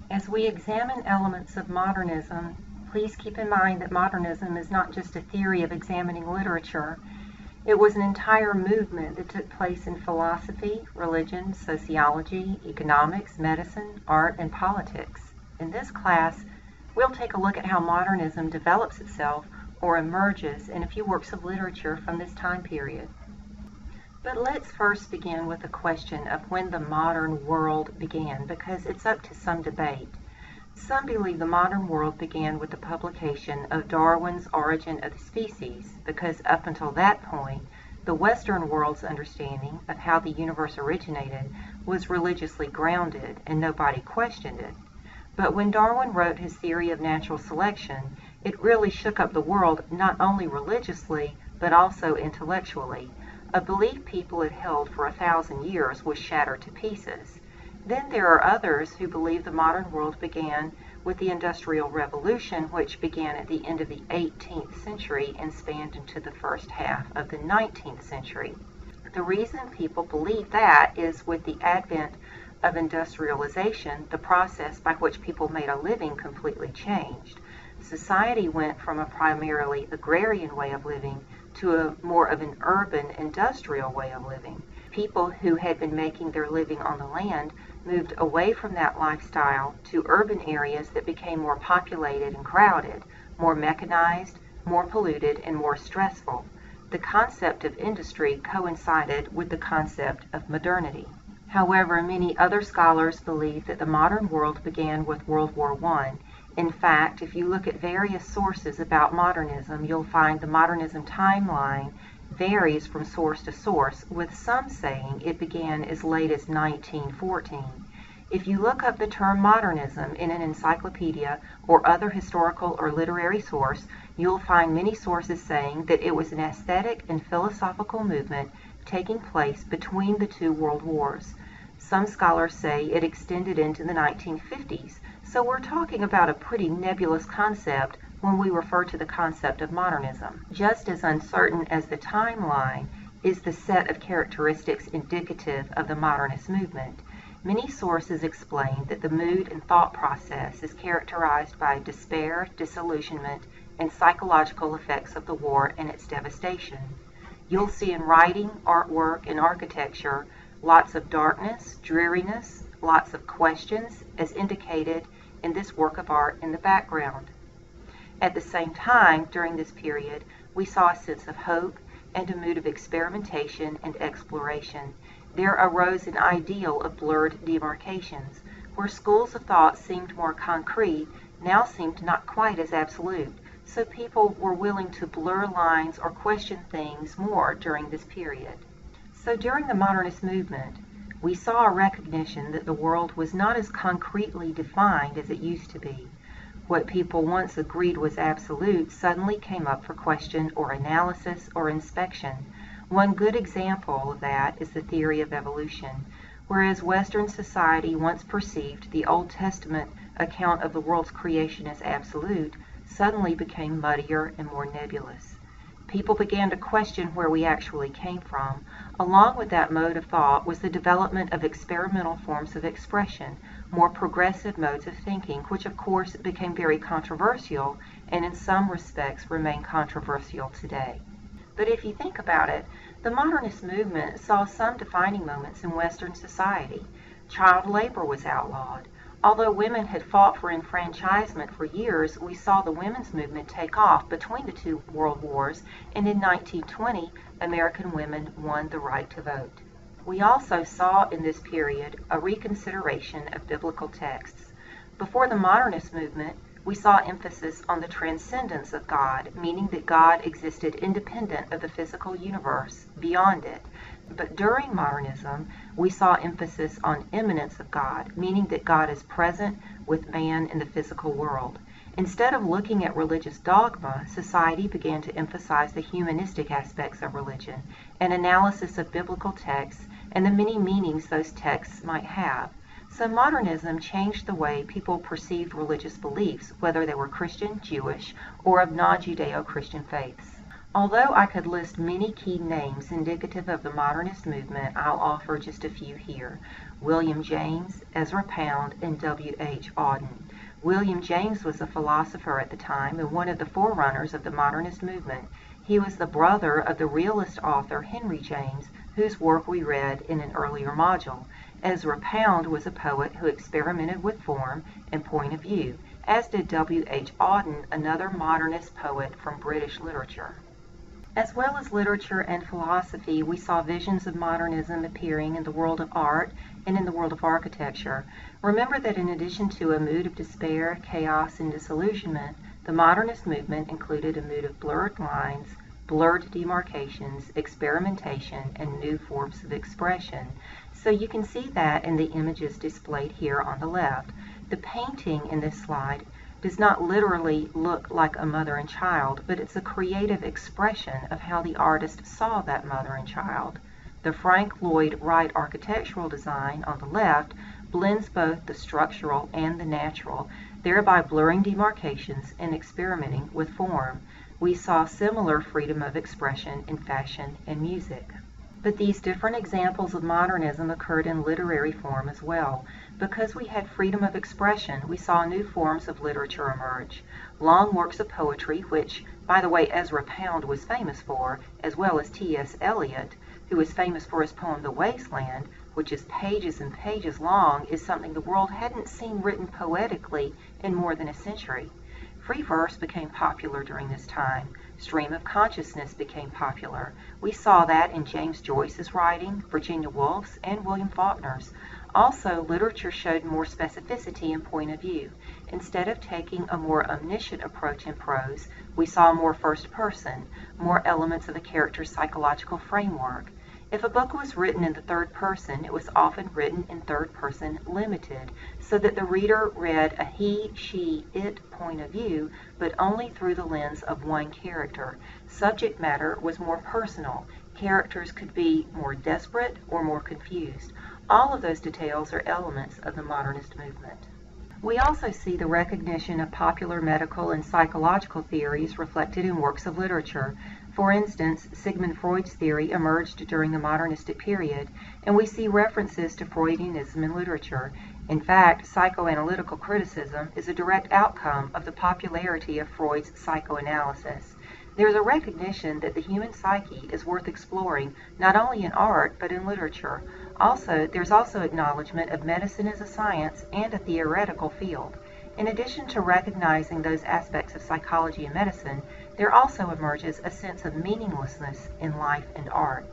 As we examine elements of modernism, please keep in mind that modernism is not just a theory of examining literature. It was an entire movement that took place in philosophy, religion, sociology, economics, medicine, art, and politics. In this class, we'll take a look at how modernism develops itself or emerges in a few works of literature from this time period. But let's first begin with the question of when the modern world began, because it's up to some debate. Some believe the modern world began with the publication of Darwin's Origin of the Species, because up until that point, the Western world's understanding of how the universe originated was religiously grounded and nobody questioned it. But when Darwin wrote his theory of natural selection, it really shook up the world not only religiously, but also intellectually. A belief people had held for 1,000 years was shattered to pieces. Then there are others who believe the modern world began with the Industrial Revolution, which began at the end of the 18th century and spanned into the first half of the 19th century. The reason people believe that is with the advent of industrialization, the process by which people made a living completely changed. Society went from a primarily agrarian way of living to more of an urban industrial way of living. People who had been making their living on the land moved away from that lifestyle to urban areas that became more populated and crowded, more mechanized, more polluted, and more stressful. The concept of industry coincided with the concept of modernity. However, many other scholars believe that the modern world began with World War I. In fact, if you look at various sources about modernism, you'll find the modernism timeline varies from source to source, with some saying it began as late as 1914. If you look up the term modernism in an encyclopedia or other historical or literary source, you'll find many sources saying that it was an aesthetic and philosophical movement taking place between the two world wars. Some scholars say it extended into the 1950s, so we're talking about a pretty nebulous concept when we refer to the concept of modernism. Just as uncertain as the timeline is the set of characteristics indicative of the modernist movement. Many sources explain that the mood and thought process is characterized by despair, disillusionment, and psychological effects of the war and its devastation. You'll see in writing, artwork, and architecture lots of darkness, dreariness, lots of questions, as indicated in this work of art in the background. At the same time, during this period, we saw a sense of hope and a mood of experimentation and exploration. There arose an ideal of blurred demarcations, where schools of thought seemed more concrete, now seemed not quite as absolute, so people were willing to blur lines or question things more during this period. So during the modernist movement, we saw a recognition that the world was not as concretely defined as it used to be. What people once agreed was absolute suddenly came up for question or analysis or inspection. One good example of that is the theory of evolution. Whereas Western society once perceived the Old Testament account of the world's creation as absolute, suddenly became muddier and more nebulous. People began to question where we actually came from. Along with that mode of thought was the development of experimental forms of expression, more progressive modes of thinking, which of course became very controversial and in some respects remain controversial today. But if you think about it, the modernist movement saw some defining moments in Western society. Child labor was outlawed. Although women had fought for enfranchisement for years, we saw the women's movement take off between the two world wars, and in 1920, American women won the right to vote. We also saw in this period a reconsideration of biblical texts. Before the modernist movement, we saw emphasis on the transcendence of God, meaning that God existed independent of the physical universe, beyond it. But during modernism, we saw emphasis on immanence of God, meaning that God is present with man in the physical world. Instead of looking at religious dogma, society began to emphasize the humanistic aspects of religion, an analysis of biblical texts, and the many meanings those texts might have. So modernism changed the way people perceived religious beliefs, whether they were Christian, Jewish, or of non-Judeo-Christian faiths. Although I could list many key names indicative of the modernist movement, I'll offer just a few here. William James, Ezra Pound, and W.H. Auden. William James was a philosopher at the time and one of the forerunners of the modernist movement. He was the brother of the realist author Henry James, whose work we read in an earlier module. Ezra Pound was a poet who experimented with form and point of view, as did W.H. Auden, another modernist poet from British literature. As well as literature and philosophy, we saw visions of modernism appearing in the world of art and in the world of architecture. Remember that in addition to a mood of despair, chaos, and disillusionment, the modernist movement included a mood of blurred lines, blurred demarcations, experimentation, and new forms of expression. So you can see that in the images displayed here on the left. The painting in this slide does not literally look like a mother and child, but it's a creative expression of how the artist saw that mother and child. The Frank Lloyd Wright architectural design on the left blends both the structural and the natural, thereby blurring demarcations and experimenting with form. We saw similar freedom of expression in fashion and music. But these different examples of modernism occurred in literary form as well. Because we had freedom of expression, we saw new forms of literature emerge. Long works of poetry, which, by the way, Ezra Pound was famous for, as well as T.S. Eliot, who was famous for his poem The Wasteland, which is pages and pages long, is something the world hadn't seen written poetically in more than a century. Free verse became popular during this time. Stream of consciousness became popular. We saw that in James Joyce's writing, Virginia Woolf's, and William Faulkner's. Also, literature showed more specificity and point of view. Instead of taking a more omniscient approach in prose, we saw more first person, more elements of a character's psychological framework. If a book was written in the third person, it was often written in third person limited, so that the reader read a he, she, it point of view, but only through the lens of one character. Subject matter was more personal. Characters could be more desperate or more confused. All of those details are elements of the modernist movement. We also see the recognition of popular medical and psychological theories reflected in works of literature. For instance, Sigmund Freud's theory emerged during the modernistic period, and we see references to Freudianism in literature. In fact, psychoanalytical criticism is a direct outcome of the popularity of Freud's psychoanalysis. There's a recognition that the human psyche is worth exploring not only in art but in literature. There's also acknowledgement of medicine as a science and a theoretical field. In addition to recognizing those aspects of psychology and medicine, there also emerges a sense of meaninglessness in life and art.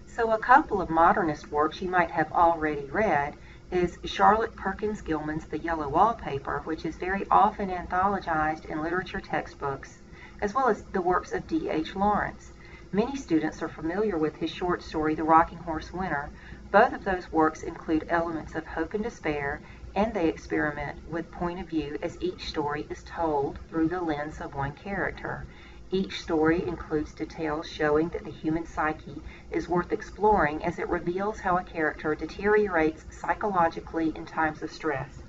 So a couple of modernist works you might have already read is Charlotte Perkins Gilman's The Yellow Wallpaper, which is very often anthologized in literature textbooks, as well as the works of D.H. Lawrence. Many students are familiar with his short story, The Rocking Horse Winter. Both of those works include elements of hope and despair, and they experiment with point of view as each story is told through the lens of one character. Each story includes details showing that the human psyche is worth exploring as it reveals how a character deteriorates psychologically in times of stress.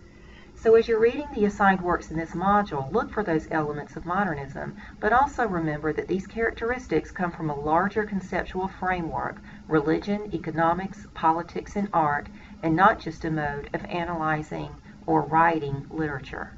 So as you're reading the assigned works in this module, look for those elements of modernism, but also remember that these characteristics come from a larger conceptual framework, religion, economics, politics, and art, and not just a mode of analyzing or writing literature.